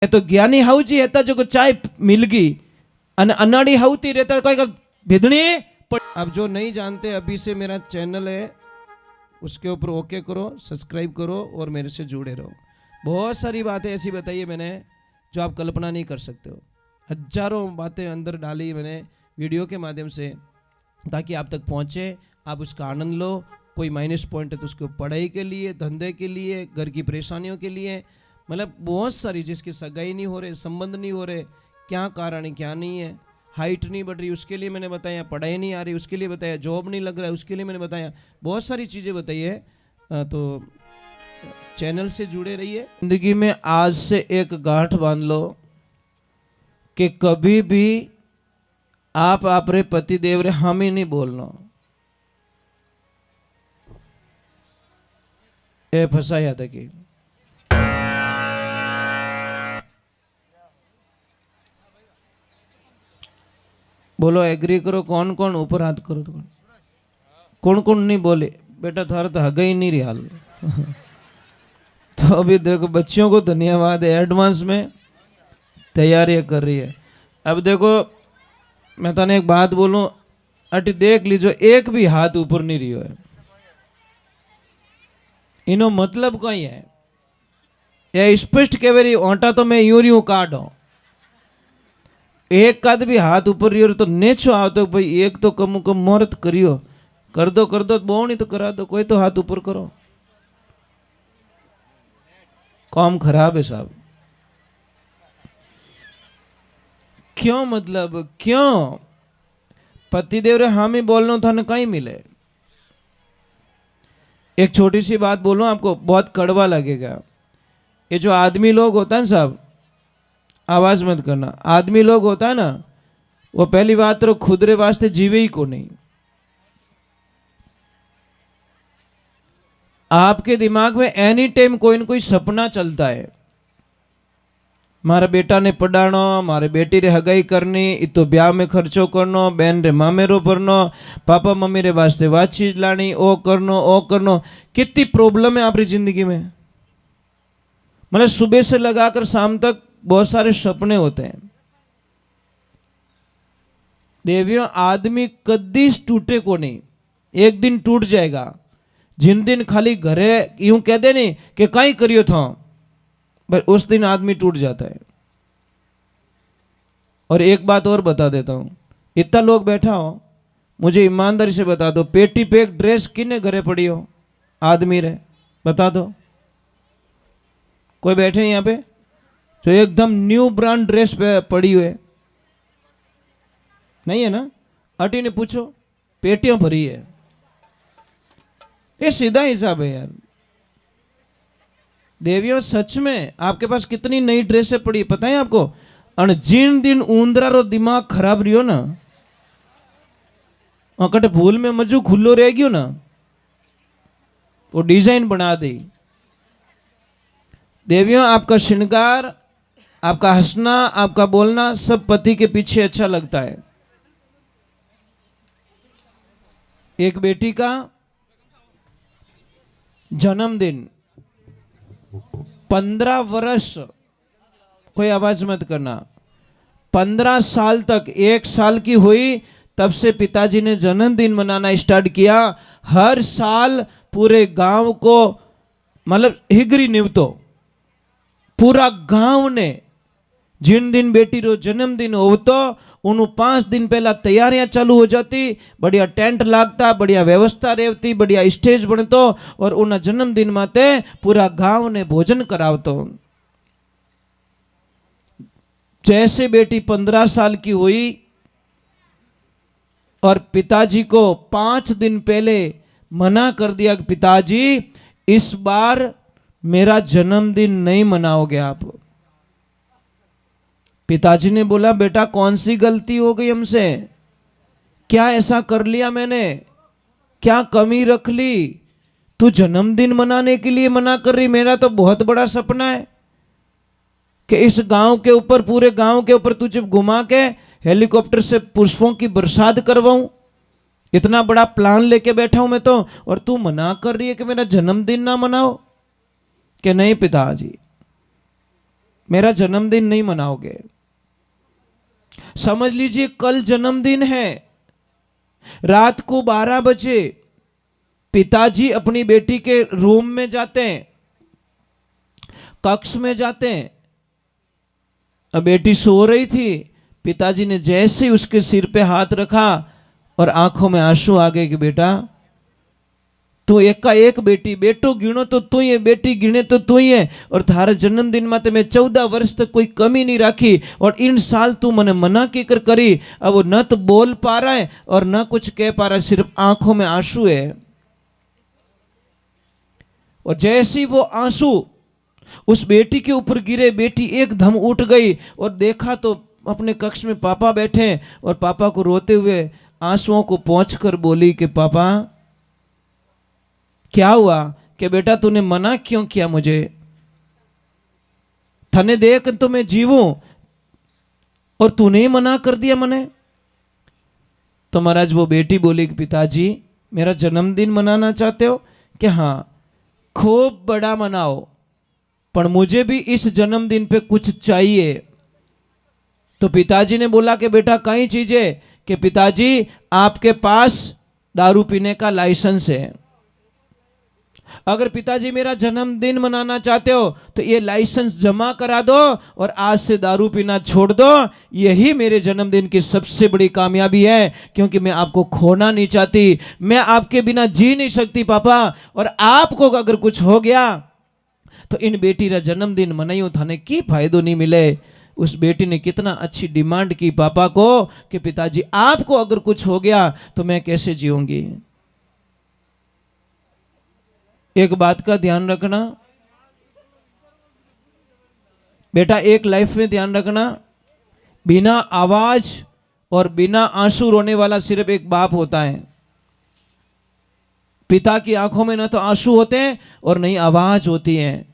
तो ज्ञानी हाउजी हेता जो चाय मिल गई अनाड़ी हाउती रहता कोई भेदनी। अब जो नहीं जानते अभी से मेरा चैनल है उसके ऊपर ओके करो, सब्सक्राइब करो और मेरे से जुड़े रहो। बहुत सारी बातें ऐसी बताई है मैंने जो आप कल्पना नहीं कर सकते हो। हजारों बातें अंदर डाली मैंने वीडियो के माध्यम से ताकि आप तक पहुंचे, आप उसका आनंद लो। कोई माइनस पॉइंट है तो उसको पढ़ाई के लिए, धंधे के लिए, घर की परेशानियों के लिए, मतलब बहुत सारी, जिसकी सगाई नहीं हो रहे, संबंध नहीं हो रहे, क्या कारण है क्या नहीं है, हाइट नहीं बढ़ रही उसके लिए मैंने बताया, पढ़ाई नहीं आ रही उसके लिए बताया, जॉब नहीं लग रहा है उसके लिए मैंने बताया, बहुत सारी चीज़ें बताई है। तो चैनल से जुड़े रहिए। जिंदगी में आज से एक गांठ बांध लो कि कभी भी आप अपने पति देव रे हम ही नहीं बोलना। ए फसाया था कि बोलो एग्री करो। कौन कौन ऊपर हाथ करो तो कौन कौन नहीं बोले। बेटा थारा तो हगा ही नहीं रही हाल। तो अभी देखो बच्चियों को धन्यवाद है, एडवांस में तैयारियां कर रही है। अब देखो मैं तने एक बात बोलूं, अटी देख लीजो एक भी हाथ ऊपर नहीं रही है, इनो मतलब कई है या स्पष्ट कह ओंटा तो मैं यूं यूं काटो। एक काद भी हाथ ऊपर रही तो नेचो आवतो भाई एक तो कम कम मुहूर्त करियो, कर दो बहु नहीं तो करा दो, कोई तो हाथ ऊपर करो। काम खराब है साहब। क्यों मतलब क्यों पतिदेव रे हामी बोलना था ना कहीं मिले। एक छोटी सी बात बोलूं आपको, बहुत कड़वा लगेगा। ये जो आदमी लोग होता है ना साहब, आवाज मत करना, आदमी लोग होता है ना वो पहली बात तो खुद रे वास्ते जीवे ही को नहीं। आपके दिमाग में एनी टाइम कोई न कोई सपना चलता है, मारा बेटा ने पढ़ानो, मारे बेटी रे हगाई करनी, इतो ब्याह में खर्चो करनो, बहन रे मामेरो भरनो, पापा मम्मी रे वास्ते वात चीज लानी, ओ करनो। कितनी प्रॉब्लम है आपकी जिंदगी में। मतलब सुबह से लगाकर शाम तक बहुत सारे सपने होते हैं। देवियों आदमी कदी टूटे को नहीं, एक दिन टूट जाएगा। जिन दिन खाली घरे यूं कह दे नहीं कि कहीं करियो था, बस उस दिन आदमी टूट जाता है। और एक बात और बता देता हूं, इतना लोग बैठा हो, मुझे ईमानदारी से बता दो पेटी पे एक ड्रेस किने घरे पड़ी हो आदमी रे, बता दो। कोई बैठे यहाँ पे जो एकदम न्यू ब्रांड ड्रेस पे पड़ी हुई है? नहीं है ना? अटी ने पूछो, पेटियां भरी है। ये सीधा हिसाब है यार। देवियों सच में आपके पास कितनी नई ड्रेसें पड़ी पता है आपको? और जिन दिन ऊंदरा रो दिमाग खराब रहियो ना, अकट भूल में मजू खुल्लो रह गयो ना, वो डिजाइन बना दी। देवियों आपका श्रृंगार, आपका हंसना, आपका बोलना सब पति के पीछे अच्छा लगता है। एक बेटी का जन्मदिन 15 वर्ष, कोई आवाज मत करना, 15 साल तक, 1 साल की हुई तब से पिताजी ने जन्मदिन मनाना स्टार्ट किया। हर साल पूरे गांव को, मतलब हिगरी निवतो पूरा गांव ने जिन दिन बेटी रो जन्मदिन होतो उन 5 दिन पहला तैयारियां चालू हो जाती, बढ़िया टेंट लागता, बढ़िया व्यवस्था रहती, बढ़िया स्टेज बनतो और उन जन्मदिन माते पूरा गांव ने भोजन करावतो। जैसे बेटी 15 साल की हुई और पिताजी को 5 दिन पहले मना कर दिया कि पिताजी इस बार मेरा जन्मदिन नहीं मनाओगे आप। पिताजी ने बोला बेटा कौन सी गलती हो गई हमसे, क्या ऐसा कर लिया मैंने, क्या कमी रख ली, तू जन्मदिन मनाने के लिए मना कर रही? मेरा तो बहुत बड़ा सपना है कि इस गांव के ऊपर, पूरे गांव के ऊपर तुझे घुमा के हेलीकॉप्टर से पुष्पों की बरसात करवाऊं। इतना बड़ा प्लान लेके बैठा हूं मैं तो, और तू मना कर रही है कि मेरा जन्मदिन ना मनाओ। कि नहीं पिताजी मेरा जन्मदिन नहीं मनाओगे। समझ लीजिए कल जन्मदिन है, रात को 12 बजे पिताजी अपनी बेटी के रूम में जाते हैं, कक्ष में जाते हैं। अब बेटी सो रही थी, पिताजी ने जैसे ही उसके सिर पे हाथ रखा और आंखों में आंसू आ गए कि बेटा तू एक का एक बेटी, बेटो गिनो तो तू ही है, बेटी गिने तो तू ही है, और थारे जन्मदिन में तो मैं 14 वर्ष तक कोई कमी नहीं राखी, और इन साल तू मने मना की कर करी। अब वो न तो बोल पा रहा है और न कुछ कह पा रहा है, सिर्फ आंखों में आंसू है। और जैसे ही वो आंसू उस बेटी के ऊपर गिरे, बेटी एकदम उठ गई और देखा तो अपने कक्ष में पापा बैठे, और पापा को रोते हुए आंसुओं को पोंछकर बोली कि पापा क्या हुआ, कि बेटा तूने मना क्यों किया मुझे, थने देख तो मैं जीवूं और तूने ही मना कर दिया मने। तो महाराज वो बेटी बोली कि पिताजी मेरा जन्मदिन मनाना चाहते हो, कि हाँ खूब बड़ा मनाओ, पर मुझे भी इस जन्मदिन पे कुछ चाहिए। तो पिताजी ने बोला कि बेटा कई चीजें, कि पिताजी आपके पास दारू पीने का लाइसेंस है, अगर पिताजी मेरा जन्मदिन मनाना चाहते हो तो ये लाइसेंस जमा करा दो और आज से दारू पीना छोड़ दो, यही मेरे जन्मदिन की सबसे बड़ी कामयाबी है, क्योंकि मैं आपको खोना नहीं चाहती, मैं आपके बिना जी नहीं सकती पापा, और आपको अगर कुछ हो गया तो इन बेटी का जन्मदिन मनाइयो थाने की फायदो नहीं मिले। उस बेटी ने कितना अच्छी डिमांड की पापा को कि पिताजी आपको अगर कुछ हो गया तो मैं कैसे जीऊंगी। एक बात का ध्यान रखना बेटा, एक लाइफ में ध्यान रखना, बिना आवाज और बिना आंसू रोने वाला सिर्फ एक बाप होता है। पिता की आंखों में ना तो आंसू होते हैं और नहीं आवाज होती है।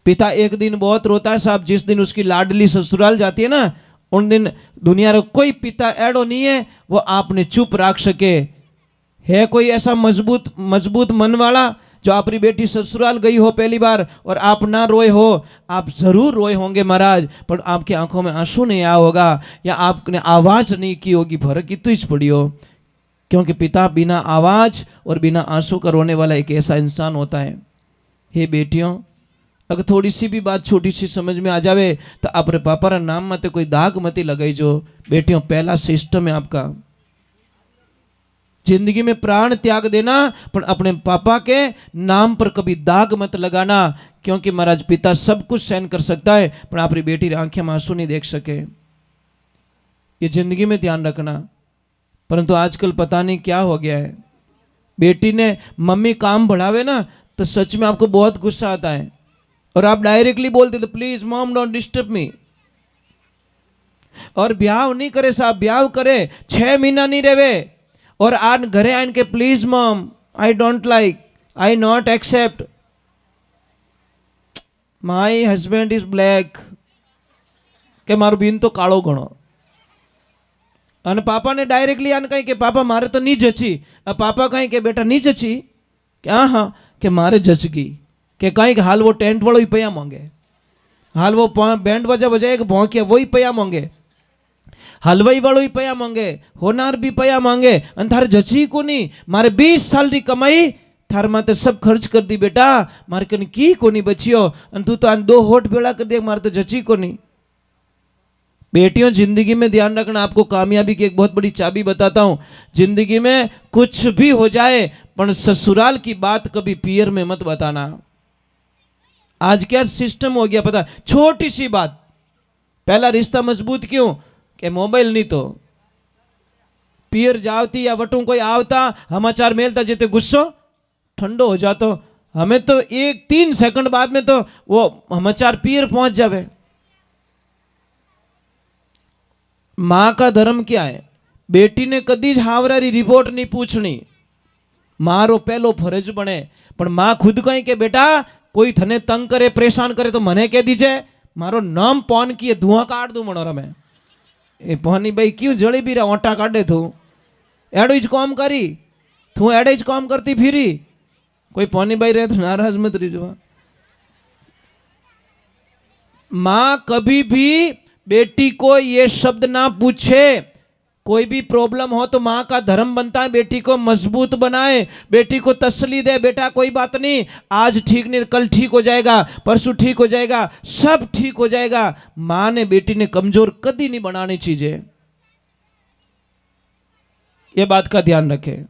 पिता एक दिन बहुत रोता है साहब, जिस दिन उसकी लाडली ससुराल जाती है ना, उन दिन दुनिया में कोई पिता एडो नहीं है वो आपने चुप रख सके। है कोई ऐसा मजबूत मन वाला जो अपनी बेटी ससुराल गई हो पहली बार और आप ना रोए हो? आप जरूर रोए होंगे महाराज, पर आपकी आंखों में आंसू नहीं आया होगा या आपने आवाज नहीं की होगी, फर्क इतनी ही पड़ी हो। क्योंकि पिता बिना आवाज और बिना आंसू का रोने वाला एक ऐसा इंसान होता है। हे बेटियों, अगर थोड़ी सी भी बात छोटी सी समझ में आ जावे तो अपने पापा रा नाम मत कोई दाग मती लगाई जो। बेटियों पहला सिस्टम है आपका जिंदगी में प्राण त्याग देना, पर अपने पापा के नाम पर कभी दाग मत लगाना, क्योंकि महाराज पिता सब कुछ सहन कर सकता है पर आपकी बेटी आंखें में आंसू नहीं देख सके। ये जिंदगी में ध्यान रखना। परंतु आजकल पता नहीं क्या हो गया है, बेटी ने मम्मी काम बढ़ावे ना तो सच में आपको बहुत गुस्सा आता है और आप डायरेक्टली बोलते please mom don't disturb me. और ब्याह नहीं करे साहब, ब्याह करे 6 महीना नहीं रहे और आन घरे आन के please mom I don't like, I not accept, my husband is black, के मारो बीन तो कालो घणो। અને પાપાને ડાયરેક્ટલી આને કહી કે પાપા મારે તો નહીં જચી, પાપા કહી કે બેટા નહીં જચી, કે હા હા કે મારે જચગી, કે કहीं કે हाल वो टेंट वालों ही पैया मांगे, हाल वो बैंड बजा बजाए भौंकिया वही पैया मांगे, हलवाई वालों ही पैया मांगे, होनार भी पैया मांगे, अन थारे जची को नहीं, मारे 20 साल री कमाई थार माते सब खर्च कर दी बेटा, मारे कन की को नहीं बचियो, अन तू तो 2 होठ बेड़ा कर दे, मारे तो जची को नहीं। बेटियों जिंदगी में ध्यान रखना, आपको कामयाबी की एक बहुत बड़ी चाबी बताता हूं। जिंदगी में कुछ भी हो जाए पर ससुराल की बात कभी पियर में मत बताना। आज क्या सिस्टम हो गया पता, छोटी सी बात पहला रिश्ता मजबूत क्यों के मोबाइल नहीं तो पियर जावती या वटू कोई आवता समाचार मेलता जेते गुस्सो ठंडो हो जातो, हमें तो 1-3 सेकंड बाद में तो वो समाचार पियर पहुंच जावे। माँ का धर्म क्या है, बेटी ने कदी ज हावरारी रिपोर्ट नहीं पूछनी, मारो पहलो फरज बने। पर माँ खुद कहीं के बेटा कोई थने तंग करे परेशान करे तो मने कह दीजे, मारो नाम पौन किए धुआं काट दू मनो रमे, ए पौनी भाई क्यों जड़ी भी रहा ओटा काटे तू एडो ज काम करी, तू एडे ज काम करती फिरी, कोई पौनी भाई रहे तो नाराज मत रही। माँ कभी भी बेटी को ये शब्द ना पूछे। कोई भी प्रॉब्लम हो तो माँ का धर्म बनता है बेटी को मजबूत बनाए, बेटी को तसल्ली दे, बेटा कोई बात नहीं, आज ठीक नहीं कल ठीक हो जाएगा, परसों ठीक हो जाएगा, सब ठीक हो जाएगा। माँ ने बेटी ने कमजोर कभी नहीं बनानी चीजें, ये बात का ध्यान रखें।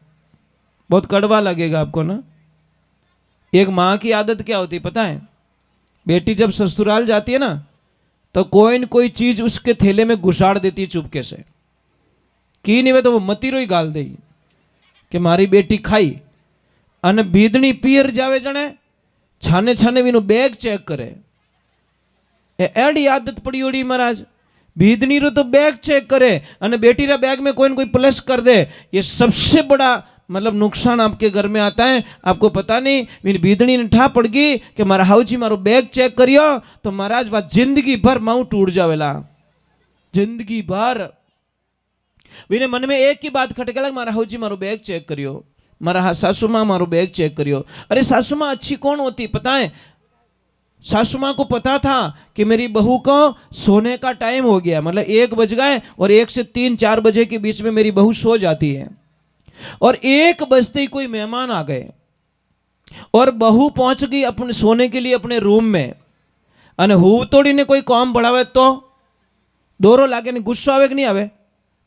बहुत कड़वा लगेगा आपको ना। एक माँ की आदत क्या होती पता है, बेटी जब ससुराल जाती है ना तो कोई न कोई चीज उसके थैले में घुसाड़ देती है चुपके से, की नहीं वे तो वो मतीरो ही गाल दे कि मारी बेटी खाई। अने बीदनी पियर जावे जने छाने छाने वीनु बैग चेक करे, एडी आदत पड़ी ओड़ी महाराज। बीदनी रो तो बैग चेक करे अने बेटी रा बैग में कोई न कोई प्लस कर दे। ये सबसे बड़ा मतलब नुकसान आपके घर में आता है, आपको पता नहीं। मेरी बीदनी ने ठा पड़ गई कि मारा हाउजी मारो बैग चेक करियो तो महाराज बात जिंदगी भर माऊ टूट जावेला, जिंदगी भर। विने मन में एक ही बात खटके लग, मारा हाउजी मारो बैग चेक करियो, मारा सासू माँ मारो बैग चेक करियो। अरे सासू माँ अच्छी कौन होती पता है, सासू माँ को पता था कि मेरी बहू को सोने का टाइम हो गया, मतलब 1 बज गए और 1 से 3-4 बजे के बीच में मेरी बहू सो जाती है। और 1 बजते ही कोई मेहमान आ गए और बहू पहुंच गई अपने सोने के लिए अपने रूम में, अने हूँ तोड़ी ने कोई काम बढ़ावे तो दोरो लागे ने गुस्सो आवे कि नहीं आवे।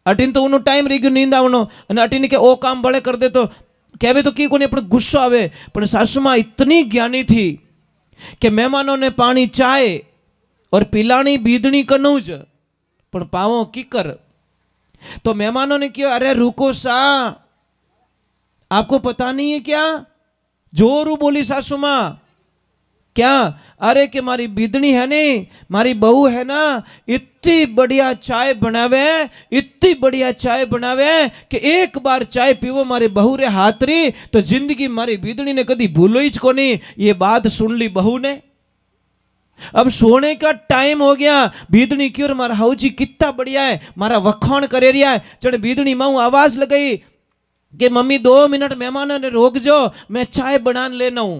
अटीन तो उनो टाइम रही गयो नींद आवनो अने अटीन के ओ काम बड़े कर दे तो कहवे तो की कोने अपने गुस्सो आवे। पर सासू माँ इतनी ज्ञानी थी कि मेहमानों ने पानी चाय और पिलानी बीदनी कनूज पण पावो कीकर। तो मेहमानों ने किया, अरे रुको सा, आपको पता नहीं है क्या, जोरू बोली सासू माँ, क्या, अरे कि मारी बीदनी है नहीं, मारी बहू है ना, इतनी बढ़िया चाय बनावे, इतनी बढ़िया चाय बनावे कि एक बार चाय पीवो मारे बहू रे हाथ री तो जिंदगी मारी बीदनी ने कदी भूलो ही कोनी। ये बात सुन ली बहू ने। अब सोने का टाइम हो गया, बीदनी क्यों, मारा हाउ जी कितना बढ़िया है, मारा वखाण करे रिया है। चढ़ बीदनी माऊ आवाज लगाई कि मम्मी 2 मिनट मेहमानों ने रोक जो, मैं चाय बना लेना हूं।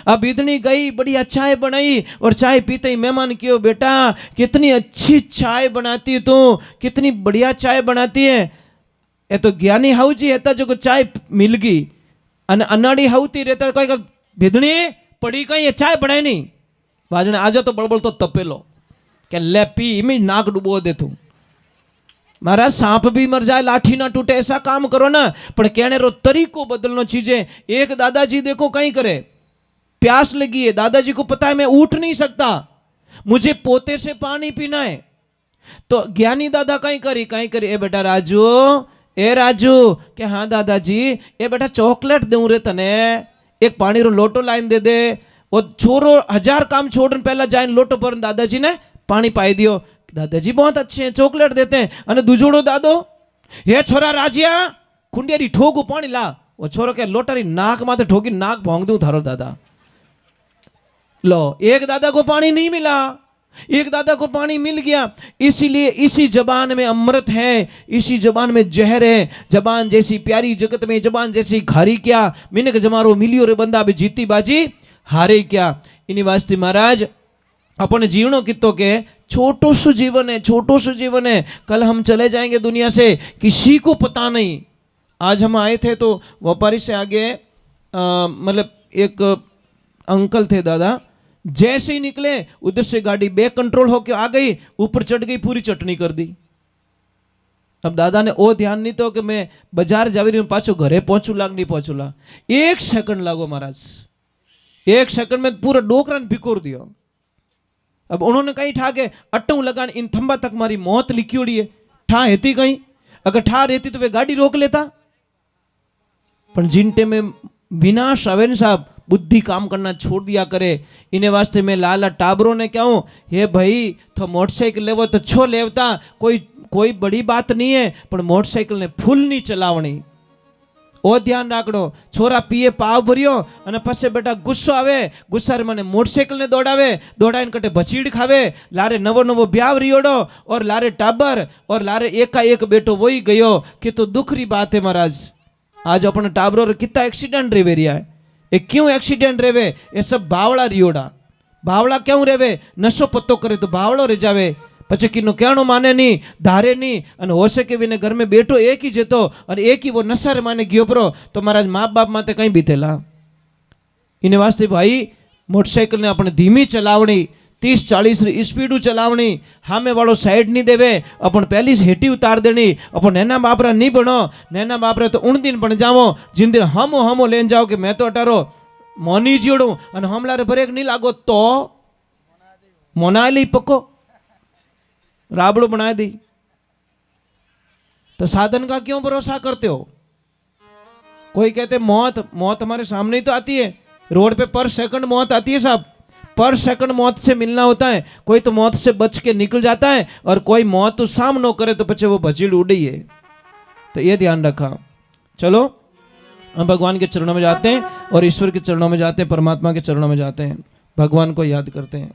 अब बीदनी गई, बड़ी चाय बनाई और चाय पीते ही मेहमान क्यों, बेटा कितनी अच्छी चाय बनाती तू, कितनी बढ़िया चाय बनाती है। ये तो ज्ञानी हाउ जी है जो को चाय मिल गई, अनाड़ी हाउती रहता कोई बीदनी पड़ी कहीं चाय बनाई नहीं, बाजने आजा तो बड़बड़ तो तपेलो क्या ले पी में नाक डुबो दे तू। महाराज सांप भी मर जाए लाठी ना टूटे, ऐसा काम करो ना, पर कहने रो तरीको बदलनो चीजें। एक दादाजी देखो कहीं करे, प्यास लगी है, दादाजी को पता है मैं उठ नहीं सकता, मुझे पोते से पानी पीना है। तो ज्ञानी दादा कहीं करी, ए बेटा राजू, ए राजू के हाँ दादाजी, ए बेटा चॉकलेट दूं रे तने, एक पानी रो लोटो लाइन दे दे। वो छोरो 1000 काम छोड़ने पहला जाए लोटो पर दादाजी ने पानी पाई दियो। दादाजी बहुत अच्छे हैं, चॉकलेट देते हैं। अने दूजोड़ो दादो, हे छोरा राजिया खुंडियारी ठोकू पानी ला। वो छोरो के लोटारी नाक माथे ठोकी, नाक भोंग दूं थारो दादा। लो, एक दादा को पानी नहीं मिला, एक दादा को पानी मिल गया। इसीलिए इसी जबान में अमृत है, इसी जबान में जहर है। जबान जैसी प्यारी जगत में जबान जैसी खारी क्या, मिनक जमारो मिलियो रे बंदा भी जीती बाजी हारे क्या। इन्हीं वास्ते महाराज अपने जीवनों कितो के छोटो सु जीवन है, छोटो सु जीवन है, कल हम चले जाएंगे दुनिया से, किसी को पता नहीं। आज हम आए थे तो व्यापारी से आगे मतलब एक अंकल थे दादा, जैसे ही निकले उधर से गाड़ी बैक कंट्रोल होके आ गई, ऊपर चढ़ गई, पूरी चटनी कर दी। अब दादा ने ओ ध्यान नहीं तो कि मैं बाजार जावी रही हूं, पाछो घरे पहुंचू लाग नहीं पहुंचू ला। 1 सेकंड लागो महाराज, 1 सेकंड में पूरा डोकरा ने भिकोर दियो। अब उन्होंने कहीं ठा के अट्टू लगान इन थंबा तक मारी मौत लिखी उड़ी है, ठा हेती कहीं, अगर ठा रहती तो वे गाड़ी रोक लेता। पर जिनटे में विनाश आवे न साहब, बुद्धि काम करना छोड़ दिया करे। इन्हें वास्ते में लाला टाबरों ने क्या हूं, हे भाई तो मोटरसाइकिल लेवो तो छो लेवता, कोई बड़ी बात नहीं है, पर मोटरसाइकिल ने फूल नहीं चलावनी। ओ ध्यान राखड़ो, छोरा पीए पाव भरियो अने पछे बेटा गुस्सो आवे, गुस्सा रे मने मोटरसाइकिल ने दौड़ावे, दौड़ाईने कटे भचीड़ खावे, लारे नवो नवो ब्याव रियोड़ो और लारे टाबर और लारे एकाएक बेटो वही गयो। कि तो दुख री बात है महाराज। आज अपने टाबरों रे कितना एक्सीडेंट रेवे रिया है, ये क्यों एक्सीडेंट रेवे, ये सब बावड़ा रियोड़ा, भावड़ा क्यों रेवे? नशो पत्तो करे तो भावड़ो रह जावे। પછી કીનો ક્યાણો માને નહીં, ધારે નહીં, અને હોશે કે વિને ઘર में બેઠો એક ही જતો અને એક ही वो નશારે માને ગયો પરો તો મારા મા બાપ માટે કંઈ બીતેલા। એને વાસ્તે ભાઈ मोटरसाइकिल ने अपने धीमी चलावनी, 30-40 री स्पीड चलावनी, हामे वालों साइड नहीं देवे, अपन पहली से हेटी उतार देनी। अपन नैना बापरा नहीं बनो, नैना बापरा तो उन दिन बन जाओ जिन दिन हमो लेन जाओ कि मैं तो अटारो मोनी जीड़ू और हमलारे ब्रेक नहीं लागो तो मोना ली पक्को राबड़ो बना दी। तो साधन का क्यों भरोसा करते हो? कोई कहते मौत हमारे सामने ही तो आती है, रोड पे पर सेकंड मौत आती है साहब, पर सेकंड मौत से मिलना होता है। कोई तो मौत से बच के निकल जाता है और कोई मौत तो सामनो करे तो पीछे वो भजीड़ उड़ी है। तो ये ध्यान रखा। चलो हम भगवान के चरणों में जाते हैं और ईश्वर के चरणों में जाते हैं, परमात्मा के चरणों में जाते हैं, भगवान को याद करते हैं।